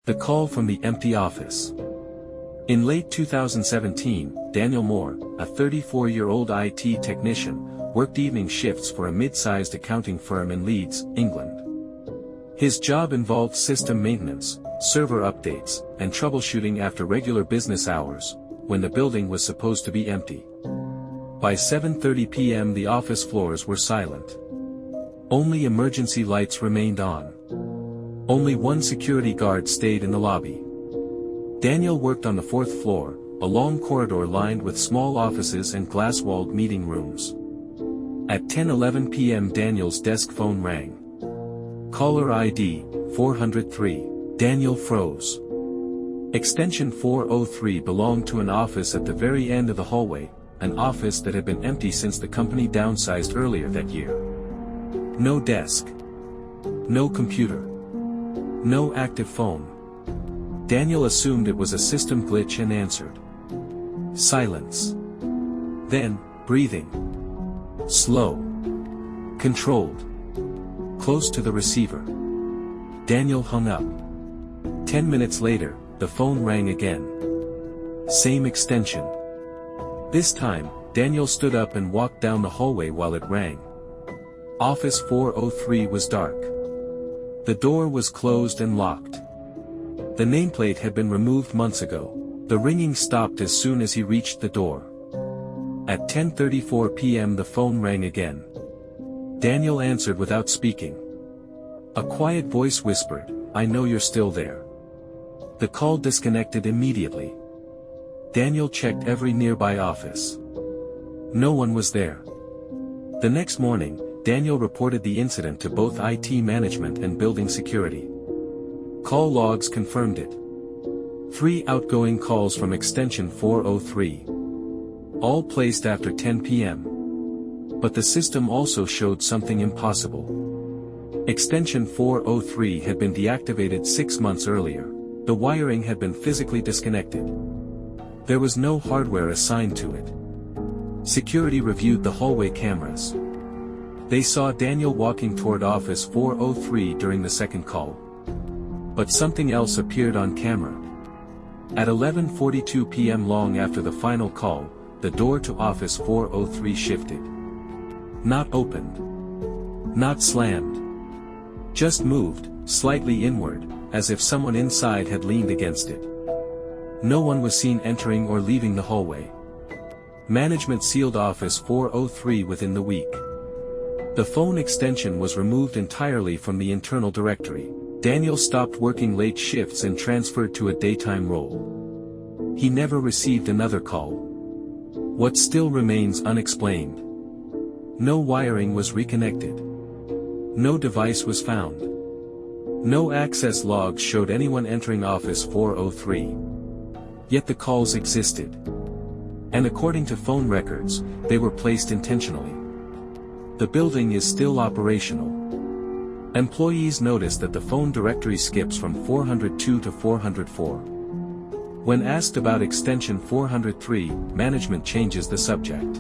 The call from the empty office. In late 2017, Daniel Moore, a 34-year-old IT technician, worked evening shifts for a mid-sized accounting firm in Leeds, England. His job involved system maintenance, server updates, and troubleshooting after regular business hours, when the building was supposed to be empty. By 7:30 p.m. the office floors were silent. Only emergency lights remained on. Only one security guard stayed in the lobby. Daniel worked on the fourth floor, a long corridor lined with small offices and glass-walled meeting rooms. At 10:11 p.m. Daniel's desk phone rang. Caller ID, 403. Daniel froze. Extension 403 belonged to an office at the very end of the hallway, an office that had been empty since the company downsized earlier that year. No desk. No computer. No active phone. Daniel assumed it was a system glitch and answered. Silence. Then, breathing. Slow. Controlled. Close to the receiver. Daniel hung up. 10 minutes later, the phone rang again. Same extension. This time, Daniel stood up and walked down the hallway while it rang. Office 403 was dark. The door was closed and locked. The nameplate had been removed months ago. The ringing stopped as soon as he reached the door. At 10:34 p.m. the phone rang again. Daniel answered without speaking. A quiet voice whispered, "I know you're still there." The call disconnected immediately. Daniel checked every nearby office. No one was there. The next morning, Daniel reported the incident to both IT management and building security. Call logs confirmed it. 3 outgoing calls from extension 403. All placed after 10 p.m. But the system also showed something impossible. Extension 403 had been deactivated 6 months earlier. The wiring had been physically disconnected. There was no hardware assigned to it. Security reviewed the hallway cameras. They saw Daniel walking toward office 403 during the second call. But something else appeared on camera. At 11:42 p.m. long after the final call, the door to office 403 shifted. Not opened. Not slammed. Just moved, slightly inward, as if someone inside had leaned against it. No one was seen entering or leaving the hallway. Management sealed office 403 within the week. The phone extension was removed entirely from the internal directory. Daniel stopped working late shifts and transferred to a daytime role. He never received another call. What still remains unexplained. No wiring was reconnected. No device was found. No access logs showed anyone entering office 403. Yet the calls existed. And according to phone records, they were placed intentionally. The building is still operational. Employees noticed that the phone directory skips from 402 to 404. When asked about extension 403, management changes the subject.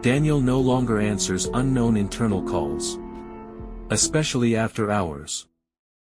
Daniel no longer answers unknown internal calls. Especially after hours.